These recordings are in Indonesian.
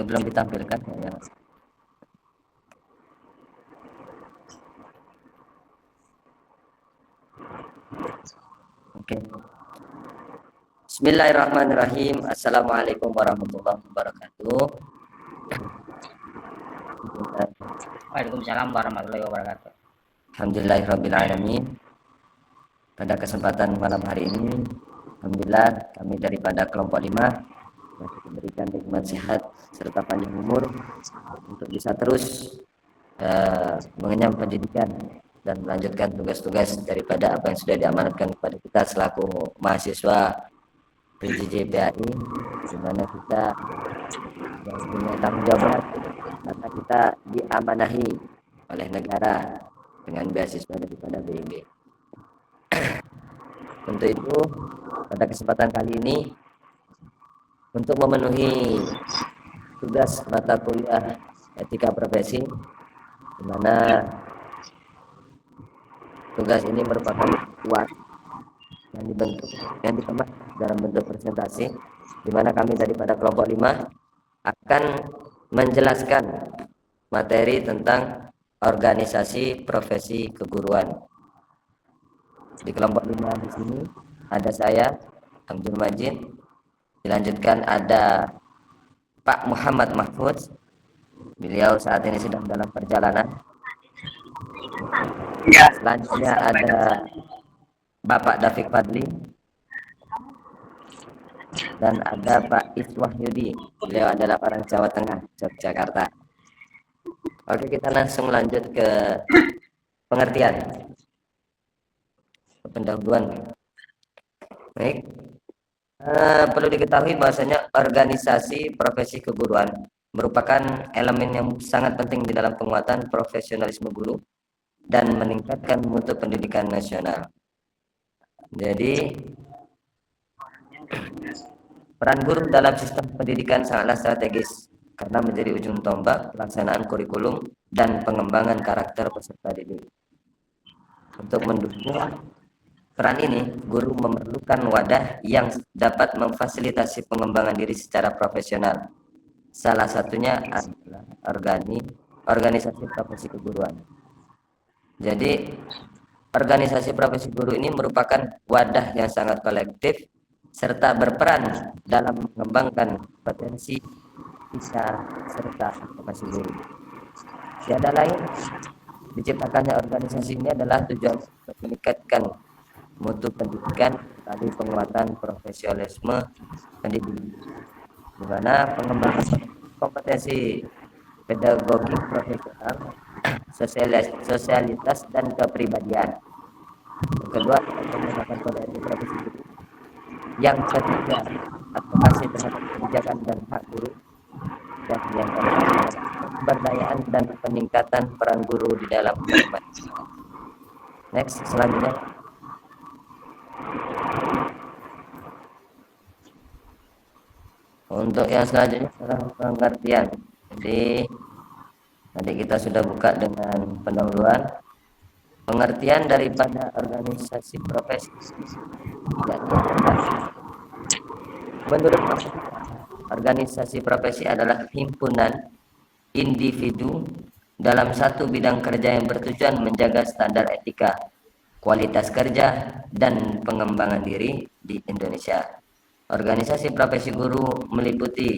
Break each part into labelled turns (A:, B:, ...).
A: belum ditampilkan ya. Oke. Bismillahirrahmanirrahim. Assalamualaikum warahmatullahi wabarakatuh.
B: Waalaikumsalam warahmatullahi wabarakatuh.
A: Alhamdulillahirrahmanirrahim. Pada kesempatan malam hari ini, alhamdulillah kami daripada kelompok 5 masih diberikan nikmat sehat serta panjang umur untuk bisa terus mengenyam pendidikan dan melanjutkan tugas-tugas daripada apa yang sudah diamanatkan kepada kita selaku mahasiswa PJJ-PAI, di mana kita punya tanggung jawab karena kita diamanahi oleh negara dengan beasiswa daripada BIB. Untuk itu, pada kesempatan kali ini untuk memenuhi tugas mata kuliah etika profesi, di mana tugas ini merupakan kuat yang dikemas dalam bentuk presentasi, di mana kami daripada kelompok 5 akan menjelaskan materi tentang organisasi profesi keguruan. Di kelompok 5 di sini ada saya, Abdul Majid. Dilanjutkan ada Pak Muhammad Mahfud. Beliau saat ini sedang dalam perjalanan. Selanjutnya ada Bapak Dafiq Fadli dan ada Pak Iswah Yudi. Beliau adalah orang Jawa Tengah, Yogyakarta. Oke, kita langsung lanjut ke pengertian, pendahuluan. Baik. Perlu diketahui bahwasanya organisasi profesi keguruan merupakan elemen yang sangat penting di dalam penguatan profesionalisme guru dan meningkatkan mutu pendidikan nasional. Jadi peran guru dalam sistem pendidikan sangatlah strategis karena menjadi ujung tombak pelaksanaan kurikulum dan pengembangan karakter peserta didik. Untuk mendukung peran ini, guru memerlukan wadah yang dapat memfasilitasi pengembangan diri secara profesional. Salah satunya adalah organisasi profesi keguruan. Jadi, organisasi profesi guru ini merupakan wadah yang sangat kolektif serta berperan dalam mengembangkan potensi bisa serta profesi guru. Tiada lain, diciptakannya organisasi ini adalah tujuan untuk meningkatkan mutu pendidikan melalui penguatan profesionalisme pendidik, di mana pengembangan kompetensi pedagogi profesional, sosialitas dan kepribadian. Yang kedua, pengembangan kode etik profesi guru. Yang ketiga, advokasi terhadap kebijakan dan hak guru. Dan yang keempat, pemberdayaan dan peningkatan peran guru di dalam pendidikan. Next, selanjutnya. Untuk yang selanjutnya adalah pengertian. Jadi tadi kita sudah buka dengan pendahuluan pengertian daripada organisasi profesi. Menurut organisasi profesi adalah himpunan individu dalam satu bidang kerja yang bertujuan menjaga standar etika, kualitas kerja, dan pengembangan diri di Indonesia. Organisasi profesi guru meliputi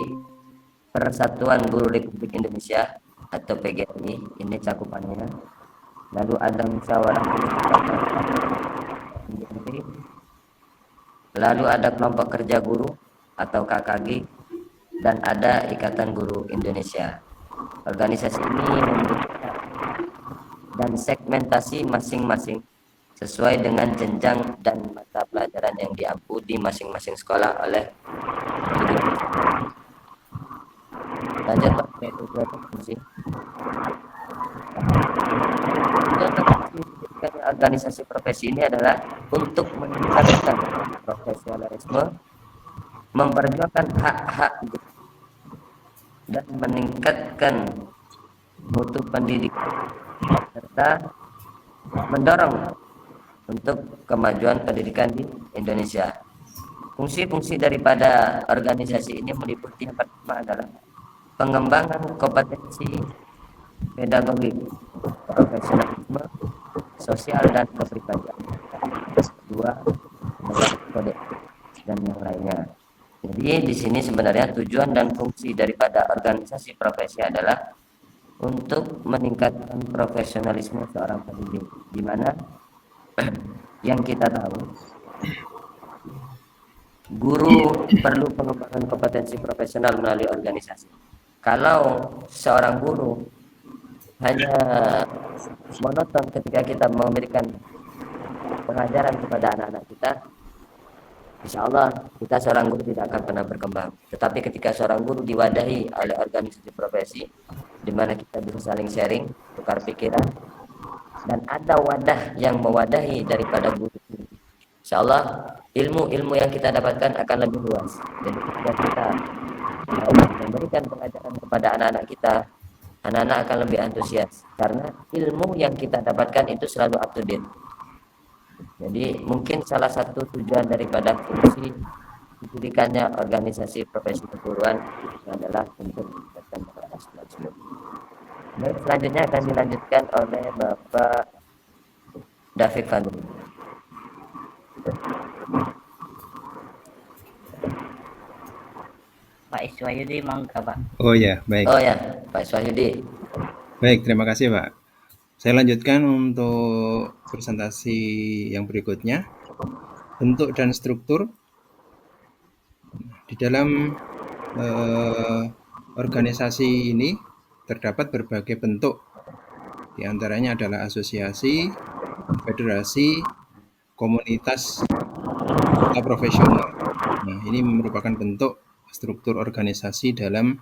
A: Persatuan Guru Republik Indonesia atau PGRI, ini cakupannya. Lalu ada musyawarah, lalu ada kelompok kerja guru atau KKG, dan ada Ikatan Guru Indonesia. Organisasi ini membentuk dan segmentasi masing-masing sesuai dengan jenjang dan mata pelajaran yang diampu di masing-masing sekolah oleh lanjut fungsi. Organisasi profesi ini adalah untuk meningkatkan profesionalisme, memperjuangkan hak-hak dan meningkatkan mutu pendidikan serta mendorong untuk kemajuan pendidikan di Indonesia. Fungsi-fungsi daripada organisasi ini meliputi yang pertama adalah pengembangan kompetensi pedagogik, profesionalisme, sosial dan kepribadian. Kedua adalah kode dan yang lainnya. Jadi di sini sebenarnya tujuan dan fungsi daripada organisasi profesi adalah untuk meningkatkan profesionalisme seorang pendidik, di mana yang kita tahu guru perlu pengembangan kompetensi profesional melalui organisasi. Kalau seorang guru hanya monoton ketika kita memberikan pengajaran kepada anak-anak kita, insya Allah kita seorang guru tidak akan pernah berkembang. Tetapi ketika seorang guru diwadahi oleh organisasi profesi, di mana kita bisa saling sharing, tukar pikiran, dan ada wadah yang mewadahi daripada guru, insya Allah ilmu-ilmu yang kita dapatkan akan lebih luas. Jadi ketika kita memberikan pengajaran kepada anak-anak kita, anak-anak akan lebih antusias karena ilmu yang kita dapatkan itu selalu up to date. Jadi mungkin salah satu tujuan daripada fungsi didirikannya organisasi profesi keguruan adalah untuk meningkatkan profesionalisme. Baik, selanjutnya akan dilanjutkan oleh Bapak David Fadli.
B: Pak Iswahyudi mangga Pak.
C: Oh ya, baik.
A: Oh ya, Pak Iswahyudi.
C: Baik, terima kasih Pak. Saya lanjutkan untuk presentasi yang berikutnya. Bentuk dan struktur. Di dalam organisasi ini terdapat berbagai bentuk. Di antaranya adalah asosiasi, federasi, komunitas, serta profesional. Nah, ini merupakan bentuk struktur organisasi dalam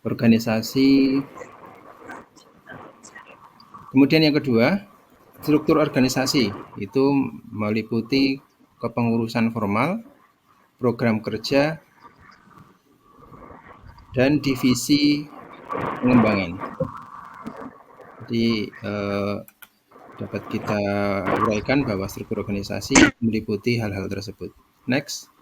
C: organisasi. Kemudian yang kedua, struktur organisasi itu meliputi kepengurusan formal, program kerja, dan divisi pengembangan. Jadi dapat kita uraikan bahwa struktur organisasi meliputi hal-hal tersebut. Next.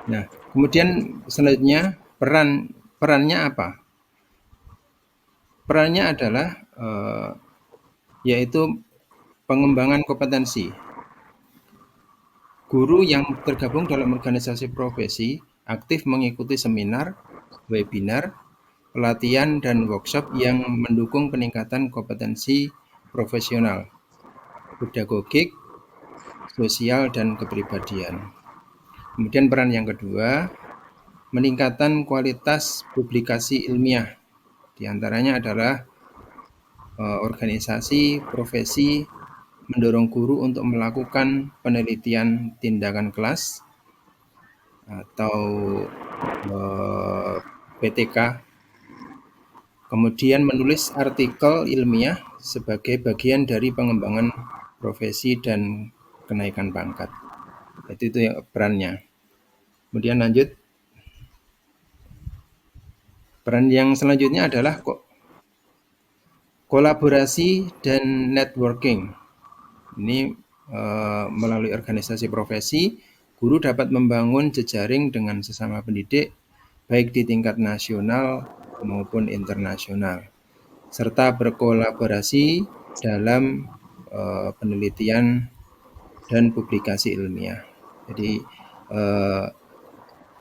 C: Nah, kemudian selanjutnya perannya apa? Perannya adalah yaitu pengembangan kompetensi. Guru yang tergabung dalam organisasi profesi aktif mengikuti seminar, webinar, pelatihan, dan workshop yang mendukung peningkatan kompetensi profesional, pedagogik, sosial, dan kepribadian. Kemudian peran yang kedua, meningkatkan kualitas publikasi ilmiah. Di antaranya adalah organisasi profesi mendorong guru untuk melakukan penelitian tindakan kelas atau PTK, kemudian menulis artikel ilmiah sebagai bagian dari pengembangan profesi dan kenaikan pangkat. Itu yang perannya. Kemudian lanjut. Peran yang selanjutnya adalah kolaborasi dan networking. Ini melalui organisasi profesi, guru dapat membangun jejaring dengan sesama pendidik, baik di tingkat nasional maupun internasional, serta berkolaborasi dalam penelitian dan publikasi ilmiah. Jadi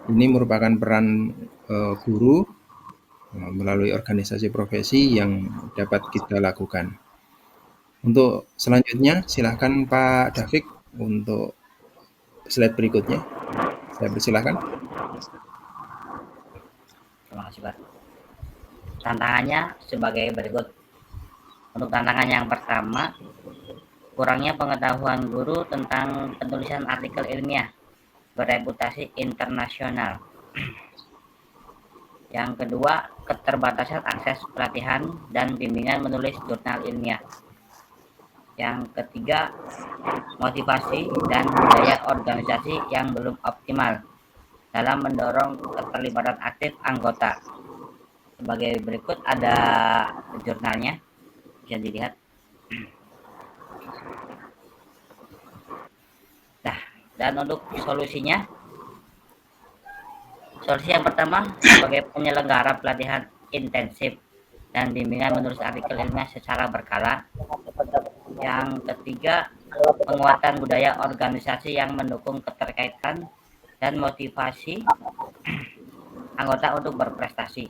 C: ini merupakan peran guru melalui organisasi profesi yang dapat kita lakukan. Untuk selanjutnya, silahkan Pak David untuk slide berikutnya. Saya persilahkan.
B: Terima kasih Pak. Tantangannya sebagai berikut. Untuk tantangan yang pertama, kurangnya pengetahuan guru tentang penulisan artikel ilmiah bereputasi internasional. Yang kedua, keterbatasan akses pelatihan dan bimbingan menulis jurnal ilmiah. Yang ketiga, motivasi dan budaya organisasi yang belum optimal dalam mendorong keterlibatan aktif anggota. Sebagai berikut ada jurnalnya, bisa dilihat. Dan untuk solusi yang pertama, sebagai penyelenggara pelatihan intensif dan bimbingan menulis artikel ilmiah secara berkala. Yang ketiga, penguatan budaya organisasi yang mendukung keterkaitan dan motivasi anggota untuk berprestasi.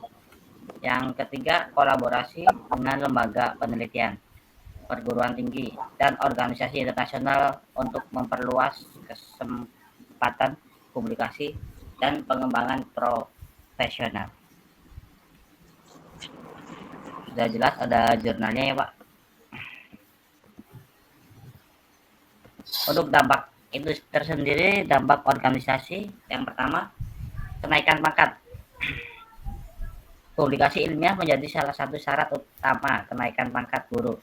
B: Yang ketiga, kolaborasi dengan lembaga penelitian, perguruan tinggi, dan organisasi internasional untuk memperluas kesempatan publikasi dan pengembangan profesional. Sudah jelas ada jurnalnya ya Pak. Untuk dampak itu tersendiri, dampak organisasi yang pertama, kenaikan pangkat. Publikasi ilmiah menjadi salah satu syarat utama kenaikan pangkat guru.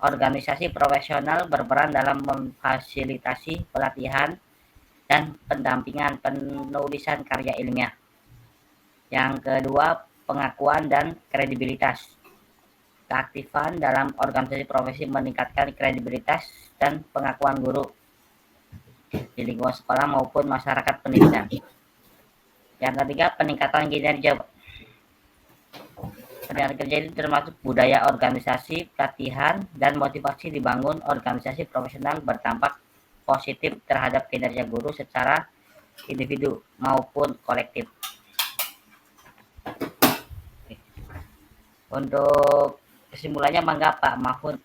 B: Organisasi profesional berperan dalam memfasilitasi pelatihan dan pendampingan penulisan karya ilmiah. Yang kedua, pengakuan dan kredibilitas. Keaktifan dalam organisasi profesi meningkatkan kredibilitas dan pengakuan guru di lingkungan sekolah maupun masyarakat pendidikan. Yang ketiga, peningkatan kinerja. Peningkatan kerja ini termasuk budaya organisasi, pelatihan, dan motivasi dibangun organisasi profesional berdampak positif terhadap kinerja guru secara individu maupun kolektif. Untuk kesimpulannya mangga Pak Mahfud.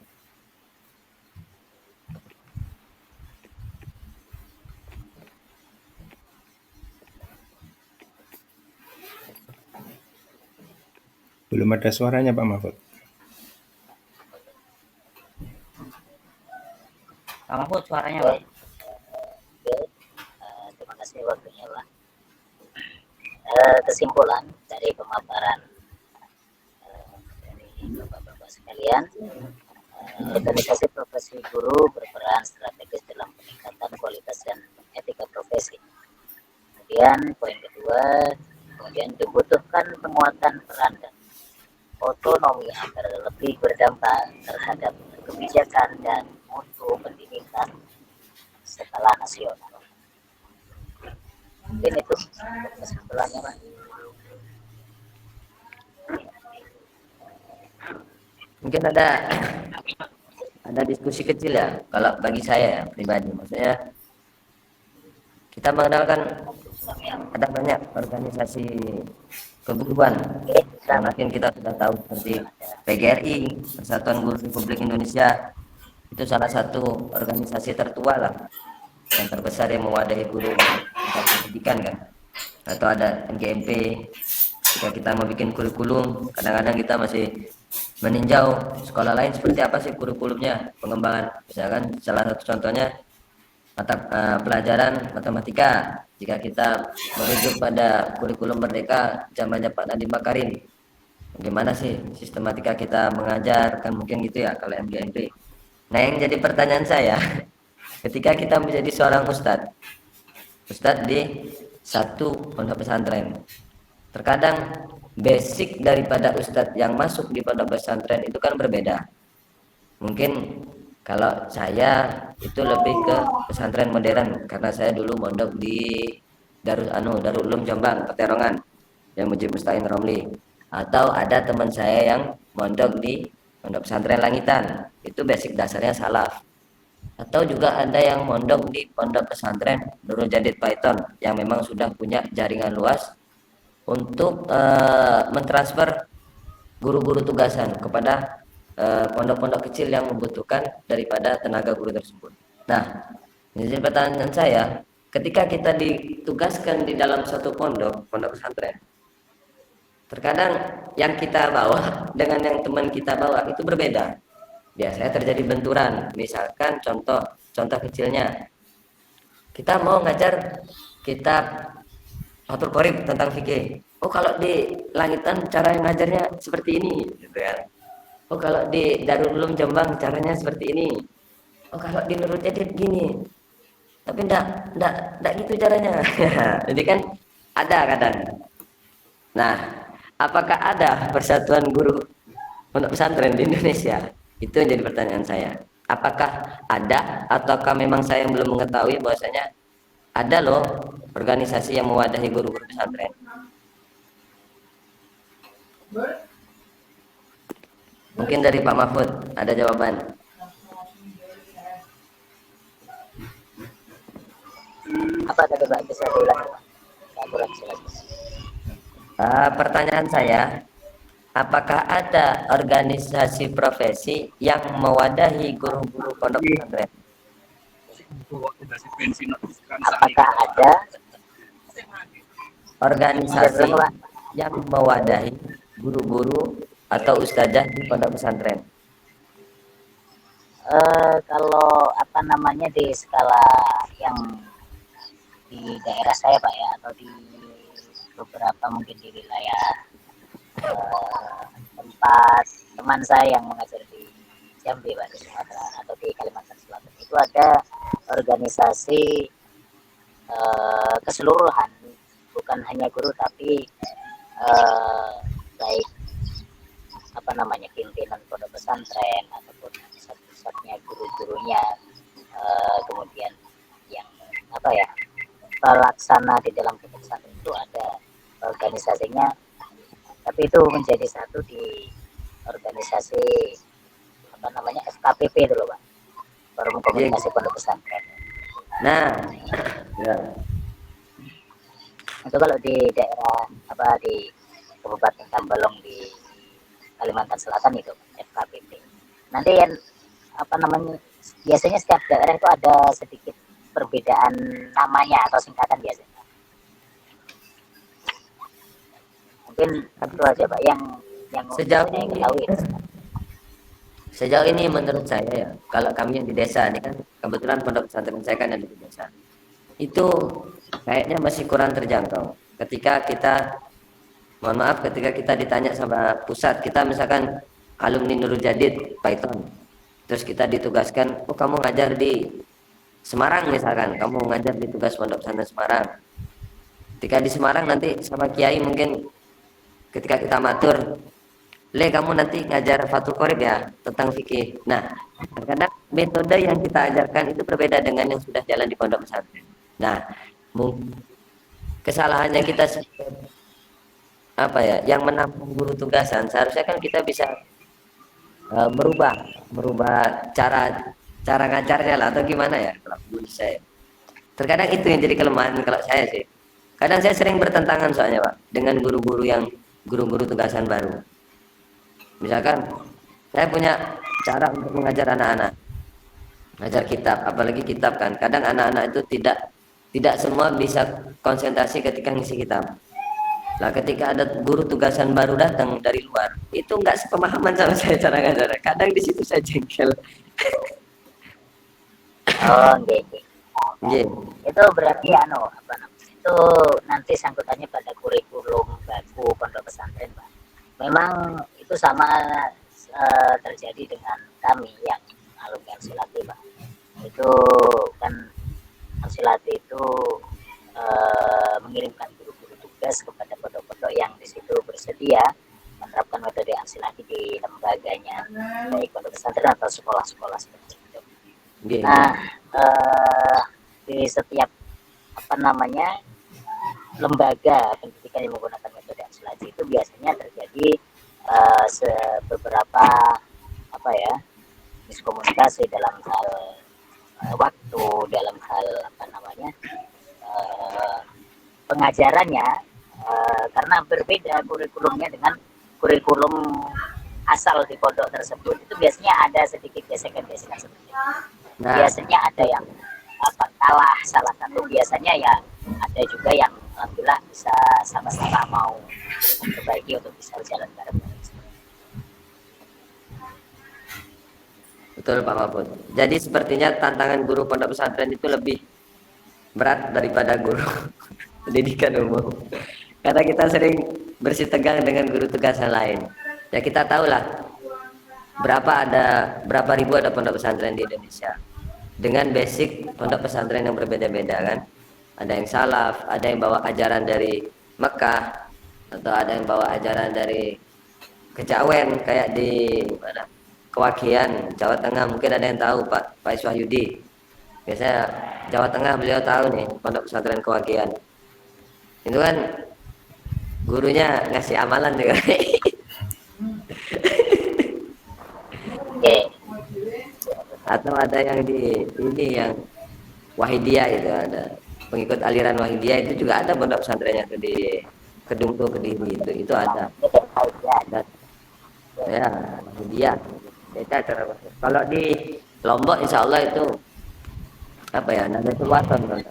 C: Belum ada suaranya Pak Mahfud.
B: Pak Mahfud suaranya Pak.
D: Terima kasih waktunya Pak. Kesimpulan dari pemaparan dari Bapak-Bapak sekalian, organisasi profesi guru berperan strategis dalam peningkatan kualitas dan etika profesi. Kemudian dibutuhkan penguatan peran dan otonomi agar lebih berdampak terhadap kebijakan dan mutu pendidikan skala nasional. Mungkin itu kesimpulannya Pak.
A: Mungkin ada diskusi kecil ya, kalau bagi saya ya, pribadi, maksudnya kita mengenalkan ada banyak organisasi keguruan. Mungkin kita sudah tahu seperti PGRI, Persatuan Guru Republik Indonesia, itu salah satu organisasi tertua lah, yang terbesar yang mewadahi guru pendidikan kan. Atau ada NGMP, jika kita mau bikin kurikulum, kadang-kadang kita masih meninjau sekolah lain seperti apa sih kurikulumnya, pengembangan. Misalkan salah satu contohnya pelajaran matematika, jika kita merujuk pada kurikulum Merdeka zamannya Pak Nadiem Makarim, bagaimana sih sistematika kita mengajar, kan mungkin gitu ya kalau MGMP. Nah, yang jadi pertanyaan saya, ketika kita menjadi seorang ustadz di satu pondok pesantren, terkadang basic daripada ustadz yang masuk di pondok pesantren itu kan berbeda. Mungkin kalau saya itu lebih ke pesantren modern, karena saya dulu mondok di Darul Ulum Jombang, Peterongan, yang Mujib Musta'in Romli. Atau ada teman saya yang mondok di pondok pesantren Langitan, itu basic dasarnya salaf. Atau juga ada yang mondok di pondok pesantren Nurul Jadid Python, yang memang sudah punya jaringan luas untuk mentransfer guru-guru tugasan kepada pondok-pondok kecil yang membutuhkan daripada tenaga guru tersebut. Nah, jadi pertanyaan saya, ketika kita ditugaskan di dalam satu pondok pesantren, terkadang yang kita bawa dengan yang teman kita bawa itu berbeda. Biasanya terjadi benturan. Misalkan contoh kecilnya, kita mau ngajar kitab Fathul Qorib tentang fikih. Oh, kalau di Langitan cara ngajarnya seperti ini, gitu kan. Oh, kalau di Darul Ulum Jombang caranya seperti ini. Oh, kalau di Nurul Jadid gini. Tapi enggak gitu caranya. Jadi kan ada kadang. Nah, apakah ada persatuan guru pondok pesantren di Indonesia? Itu yang jadi pertanyaan saya. Apakah ada ataukah memang saya yang belum mengetahui bahwasanya ada loh organisasi yang mewadahi guru-guru pesantren? Mungkin dari Pak Mahfud ada jawaban.
D: Apa tadi Pak, bisa diulang? Nggak kurang jelas.
A: Pertanyaan saya, apakah ada organisasi profesi yang mewadahi guru-guru pondok pesantren?
D: Apakah ada
A: Organisasi yang mewadahi guru-guru atau ustadzah di pondok pesantren?
D: kalau apa namanya di skala yang di daerah saya Pak ya, atau di beberapa mungkin di wilayah tempat teman saya yang mengajar di Jambi Pak, di Sumatera atau di Kalimantan Selatan, itu ada organisasi keseluruhan, bukan hanya guru tapi baik apa namanya pimpinan pondok pesantren ataupun pusat-pusatnya guru-gurunya, kemudian yang apa ya pelaksana di dalam pondok pesantren itu ada organisasinya, tapi itu menjadi satu di organisasi apa namanya FKPP itu loh Pak, Forum Komunikasi Pondok Pesantren.
A: Nah, ya.
D: Itu kalau di daerah apa di Kabupaten Tambalong di Kalimantan Selatan itu FKPP. Nanti yang apa namanya biasanya setiap daerah itu ada sedikit perbedaan namanya atau singkatan biasanya. Mungkin itu aja Pak yang
A: Sejauh
D: saya
A: ini,
D: ketahui.
A: sejauh ini menurut saya ya, kalau kami yang di desa ini kan kebetulan pondok pesantren saya kan yang di desa, itu kayaknya masih kurang terjangkau. Ketika kita, mohon maaf, ketika kita ditanya sama pusat, kita misalkan alumni Nurul Jadid Python, terus kita ditugaskan, oh kamu ngajar di Semarang misalkan, kamu ngajar di tugas pondok pesantren Semarang. Ketika di Semarang nanti sama kiai mungkin ketika kita matur, Le kamu nanti ngajar Fathul Qorib ya tentang fikih. Nah, kadang metode yang kita ajarkan itu berbeda dengan yang sudah jalan di pondok pesantren. Nah, kesalahannya kita apa ya, yang menampung guru tugasan, seharusnya kan kita bisa merubah cara ngajarnya lah, atau gimana ya kalau menurut saya. Terkadang itu yang jadi kelemahan kalau saya sih. Kadang saya sering bertentangan soalnya Pak dengan guru-guru yang guru-guru tugasan baru. Misalkan saya punya cara untuk mengajar anak-anak, ngajar kitab, apalagi kitab kan. Kadang anak-anak itu tidak semua bisa konsentrasi ketika ngisi kitab. Nah, ketika ada guru tugasan baru datang dari luar, itu nggak sepemahaman sama saya cara ngajar. Kadang di situ saya jengkel.
D: Oh, gitu.
A: Yeah.
D: Itu berarti apa namanya? Itu nanti sangkutannya pada kurikulum baku pondok pesantren Pak. Memang itu sama terjadi dengan kami yang alumni Ansilati Pak. Itu kan Ansilati itu mengirimkan guru-guru tugas kepada pondok-pondok yang di situ bersedia menerapkan metode Ansilati di lembaganya, baik pondok pesantren atau sekolah-sekolah seperti itu.
A: Yeah.
D: Nah, di setiap apa namanya lembaga pendidikan yang menggunakan metode Ansilati itu biasanya terjadi beberapa apa ya miskomunikasi dalam hal waktu, dalam hal apa namanya pengajarannya, karena berbeda kurikulumnya dengan kurikulum asal di pondok tersebut. Itu biasanya ada sedikit gesekan-gesekan seperti itu.
A: Nah,
D: Biasanya ada yang kalah salah satu, biasanya ya ada juga yang alhamdulillah bisa sama-sama mau memperbaiki untuk bisa berjalan bareng.
A: betul Pak Mahfud. Jadi sepertinya tantangan guru pondok pesantren itu lebih berat daripada guru pendidikan umum. Karena kita sering bersitegang dengan guru tugasan lain. Ya kita tahulah berapa ribu ada pondok pesantren di Indonesia. Dengan basic pondok pesantren yang berbeda-beda kan. Ada yang salaf, ada yang bawa ajaran dari Mekah, atau ada yang bawa ajaran dari Kejawen kayak di mana? Kewakian Jawa Tengah, mungkin ada yang tahu Pak Iswahyudi. Biasanya Jawa Tengah beliau tahu nih Pondok Pesantren Kewakian. Itu kan gurunya ngasih amalan juga.
D: Oke.
A: Atau ada yang di ini yang Wahidiyah itu, ada pengikut aliran Wahidiyah itu juga ada pondok pesantrennya tuh di Kedung tuh, Kediri itu ada. Dan ya Wahidiyah beda cara bahasa. Kalau di Lombok insya Allah itu apa ya, Nahdlatul Wathon kan.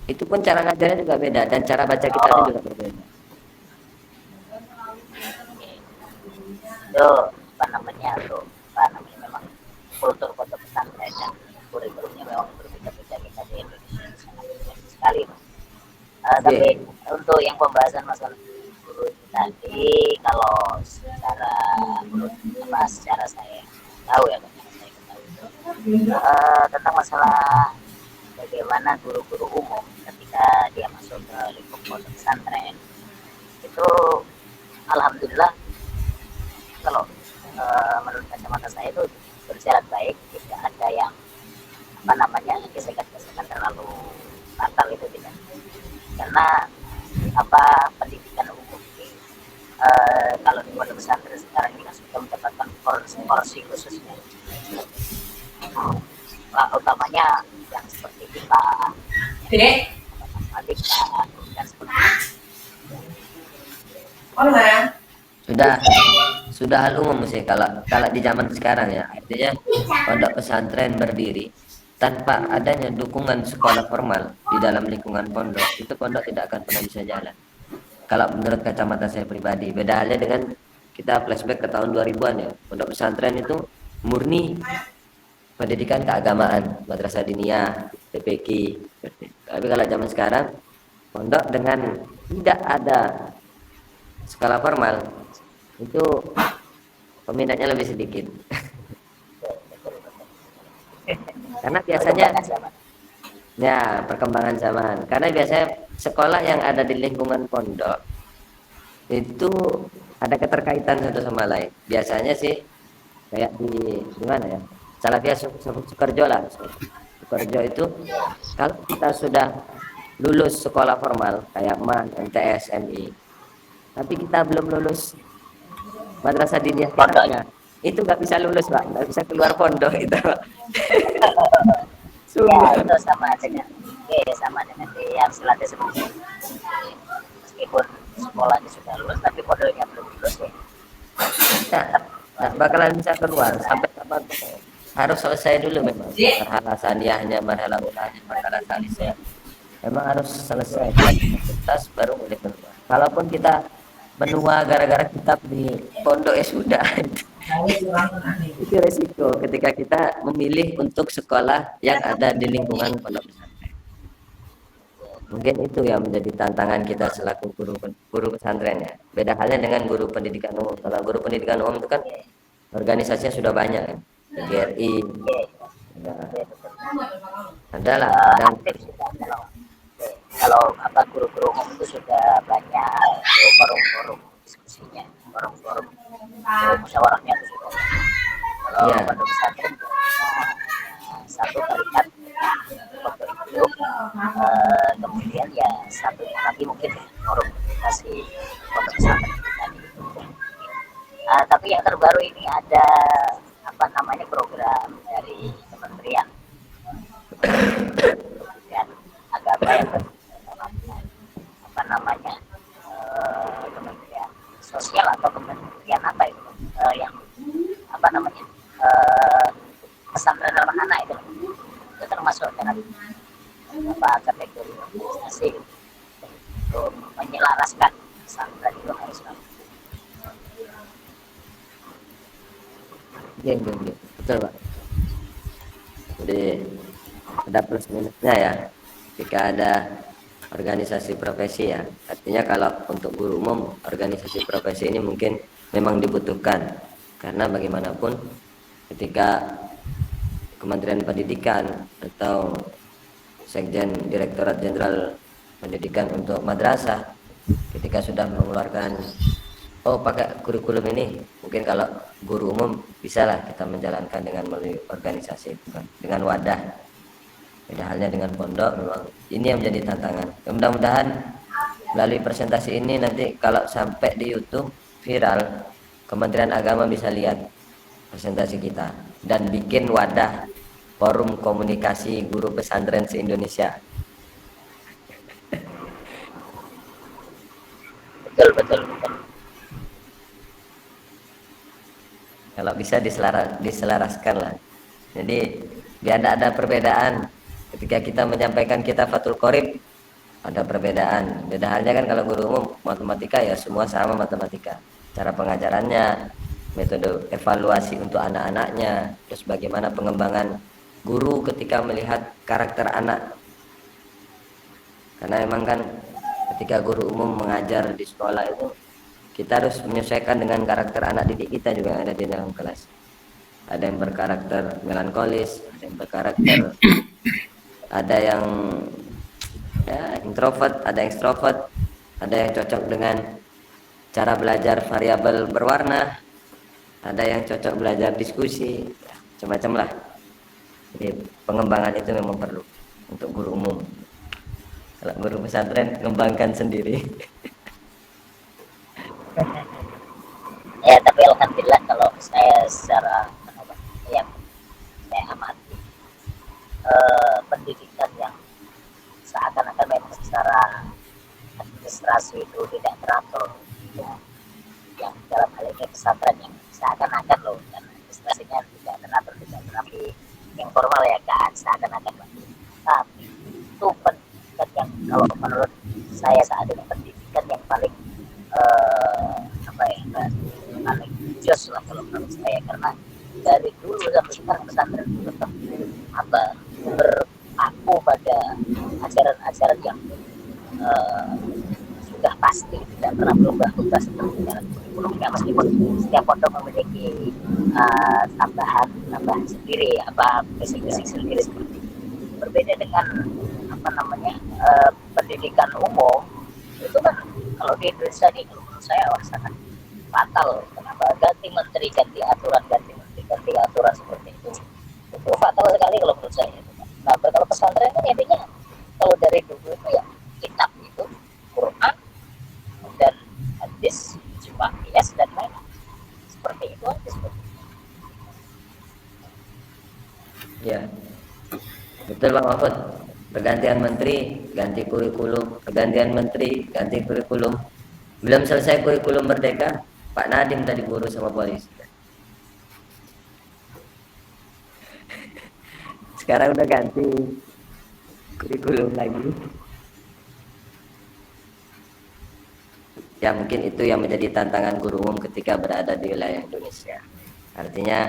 A: Itu pun cara ngajarnya juga beda dan cara baca kitabnya juga berbeda.
D: Itu apa namanya tuh, apa namanya, memang kultur pondok pesantren dan kurikulumnya memang berbeda-beda kita di Indonesia, sangat berbeda sekali. Tapi untuk yang pembahasan masalah guru ini tadi, kalau secara menurut apa, secara saya tahu ya, saya ketahui tentang masalah bagaimana guru-guru umum ketika dia masuk ke lingkup pondok pesantren itu, alhamdulillah kalau menurut kacamata saya itu berjalan baik, tidak ada yang apa namanya gesekan-gesekan terlalu fatal, itu tidak. Karena apa, pendidikan umum ini kalau di pondok pesantren sekarang ini kan sudah mendapatkan porsi khususnya, utamanya yang seperti IPA, matematika, dan seperti
A: sudah hal umum sih kalau di zaman sekarang ya. Artinya pondok pesantren berdiri tanpa adanya dukungan sekolah formal di dalam lingkungan pondok, itu pondok tidak akan pernah bisa jalan. Kalau menurut kacamata saya pribadi, beda halnya dengan kita flashback ke tahun 2000-an ya. Pondok pesantren itu murni pendidikan keagamaan, madrasah diniyah, TPQ. Tapi kalau zaman sekarang, pondok dengan tidak ada sekolah formal, itu peminatnya lebih sedikit. Karena biasanya ya perkembangan zaman. Karena biasanya sekolah yang ada di lingkungan pondok itu ada keterkaitan satu sama lain. Biasanya sih kayak di mana ya? Salafiyah Sukoharjo lah. Sukoharjo itu kalau kita sudah lulus sekolah formal kayak MAN, MTS, MI, tapi kita belum lulus madrasah diniyah pondoknya, itu nggak bisa lulus Pak, nggak bisa keluar pondok itu.
D: ya, itu sama dengan di yang selatih sebelumnya, meskipun sekolahnya sudah lulus tapi pondoknya belum lulus ya,
A: Nah, bakalan bisa keluar sampai kapan, harus selesai dulu memang marhalah saniyahnya, marhalah ulahnya, marhalah salisnya memang harus selesai tuntas baru boleh keluar. Kalaupun kita menua gara-gara kitab di pondok ya sudah. Itu resiko ketika kita memilih untuk sekolah yang ada di lingkungan pondok pesantren. Mungkin itu yang menjadi tantangan kita selaku guru pesantren ya. Beda halnya dengan guru pendidikan umum. Kalau guru pendidikan umum itu kan organisasinya sudah banyak kan. GRI, adalah dan
D: kalau apa, guru-guru umum itu sudah banyak forum-forum diskusinya, forum-forum musyawarahnya itu sudah. Kalau
A: ya,
D: pondok pesantren satu kalimat forum hidup, kemudian ya satunya lagi mungkin forum komunikasi pondok pesantren tadi. Tapi yang terbaru ini ada apa namanya, program dari kementerian agama yang apa namanya, kementerian sosial atau kementerian apa itu, yang apa namanya, pesantren anak itu termasuk dengan apa kategori organisasi untuk menyelaraskan pesantren itu harus
A: betul Pak. Jadi ada plus minusnya ya jika ada organisasi profesi ya. Artinya kalau untuk guru umum, organisasi profesi ini mungkin memang dibutuhkan, karena bagaimanapun ketika Kementerian Pendidikan atau Sekjen Direktorat Jenderal Pendidikan untuk madrasah ketika sudah mengeluarkan Oh, pakai kurikulum ini. Mungkin kalau guru umum bisa lah kita menjalankan dengan melalui organisasi itu kan, dengan wadah. Beda halnya dengan pondok, memang ini yang menjadi tantangan. Mudah-mudahan melalui presentasi ini nanti kalau sampai di YouTube viral, Kementerian Agama bisa lihat presentasi kita dan bikin wadah forum komunikasi guru pesantren se-Indonesia.
D: Betul, betul, betul.
A: Kalau bisa diselaraskan lah. Jadi biar tidak ada perbedaan ketika kita menyampaikan Kitafatul Qorib, ada perbedaan. Beda halnya kan kalau guru umum matematika ya semua sama matematika. Cara pengajarannya, metode evaluasi untuk anak-anaknya, terus bagaimana pengembangan guru ketika melihat karakter anak. Karena memang kan ketika guru umum mengajar di sekolah itu kita harus menyesuaikan dengan karakter anak didik kita juga yang ada di dalam kelas. Ada yang berkarakter melankolis, ada yang berkarakter, ada yang ya, introvert, ada yang extrovert, ada yang cocok dengan cara belajar variabel berwarna, ada yang cocok belajar diskusi, ya, macam-macam lah. Jadi pengembangan itu memang perlu untuk guru umum. Kalau guru pesantren mengembangkan sendiri.
D: Ya, tapi alhamdulillah kalau saya secara yang saya amati pendidikan yang seakan-akan memang secara administrasi itu tidak teratur, ya, yang dalam hal ini pesantren yang seakan-akan loh, dan administrasinya tidak teratur, tidak terapi informal ya kan, seakan-akan. Tapi itu pendidikan yang kalau menurut saya saat ini pendidikan yang paling apa ya, paling jos lah kalau menurut saya, karena dari dulu sampai sekarang pesantren itu tetap apa berpaku pada ajaran-ajaran yang sudah pasti tidak pernah berubah-ubah seperti dalam kurikulumnya, meskipun setiap pondok memiliki tambahan sendiri, apa basic sendiri seperti itu. Berbeda dengan apa namanya pendidikan umum itu kan, kalau di Indonesia ini menurut saya sangat fatal. Kenapa? Ganti menteri, ganti aturan seperti itu fatal sekali kalau menurut saya. Nah, kalau pesantren kan intinya kalau dari dulu itu ya kitab itu Quran dan hadis, ijma, qiyas dan lain seperti itu aja seperti itu.
A: Ya, betul Bang Mahfud. Pergantian menteri, ganti kurikulum, pergantian menteri, ganti kurikulum. Belum selesai kurikulum merdeka, Pak Nadiem tadi diburu sama polisi. Sekarang udah ganti kurikulum lagi. Ya mungkin itu yang menjadi tantangan guru umum ketika berada di wilayah Indonesia. Artinya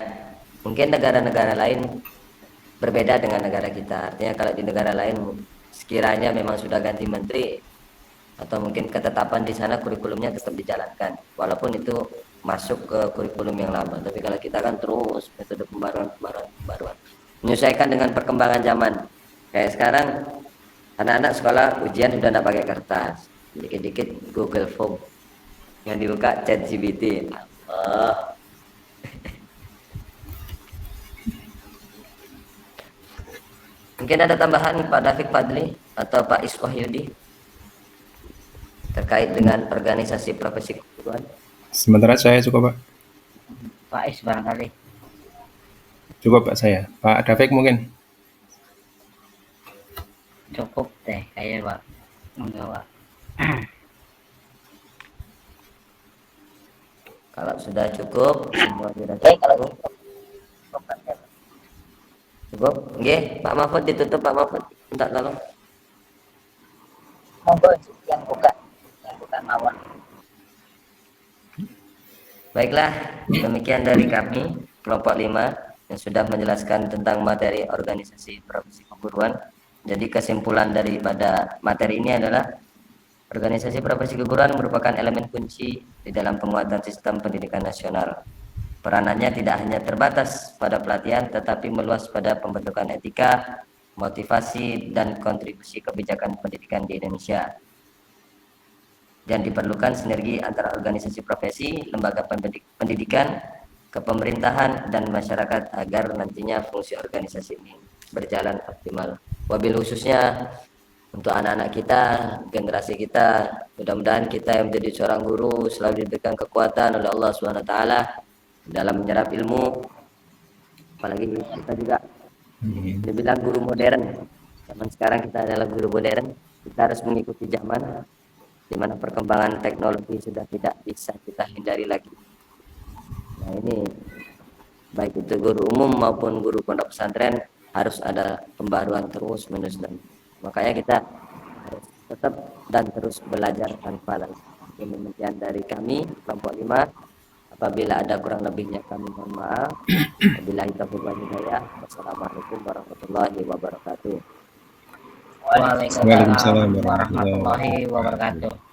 A: mungkin negara-negara lain berbeda dengan negara kita. Artinya kalau di negara lain sekiranya memang sudah ganti menteri atau mungkin ketetapan di sana kurikulumnya tetap dijalankan walaupun itu masuk ke kurikulum yang lama. Tapi kalau kita kan terus metode pembaruan menyesuaikan dengan perkembangan zaman. Kayak sekarang anak-anak sekolah ujian sudah tidak pakai kertas, dikit-dikit Google Form, yang dibuka ChatGPT. Mungkin ada tambahan Pak David Fadli atau Pak Iswahyudi terkait dengan organisasi profesi keguruan.
C: Sementara saya cukup, Pak.
B: Pak Is barangkali.
C: Cukup, Pak, saya. Pak David mungkin.
B: Cukup deh kayaknya Pak. Enggak Pak.
A: Kalau sudah cukup, semua sudah
D: Baik, kalau
A: cukup. Cukup, nggih, Pak Mahfud ditutup, Pak Mahfud. Minta tolong.
D: monggo yang buka mawon.
A: Baiklah, demikian dari kami kelompok 5 yang sudah menjelaskan tentang materi organisasi profesi keguruan. Jadi kesimpulan daripada materi ini adalah organisasi profesi keguruan merupakan elemen kunci di dalam penguatan sistem pendidikan nasional. Peranannya tidak hanya terbatas pada pelatihan tetapi meluas pada pembentukan etika, motivasi dan kontribusi kebijakan pendidikan di Indonesia. dan diperlukan sinergi antara organisasi profesi, lembaga pendidikan, kepemerintahan, dan masyarakat agar nantinya fungsi organisasi ini berjalan optimal. Wabil khususnya untuk anak-anak kita, generasi kita, mudah-mudahan kita yang menjadi seorang guru selalu diberikan kekuatan oleh Allah SWT dalam menyerap ilmu. Apalagi kita juga dibilang guru modern. Zaman sekarang kita adalah guru modern. Kita harus mengikuti zaman, di mana perkembangan teknologi sudah tidak bisa kita hindari lagi. Nah ini baik itu guru umum maupun guru pondok pesantren harus ada pembaruan terus menerus, dan makanya kita harus tetap dan terus belajar tanpa lelah. Demikian dari kami kelompok 5. Apabila ada kurang lebihnya kami mohon maaf. Wabillahi taufiq wal hidayah. Wassalamualaikum warahmatullahi wabarakatuh.
B: Waalaikumsalam
C: Waalaikumsalam
B: warahmatullahi wabarakatuh.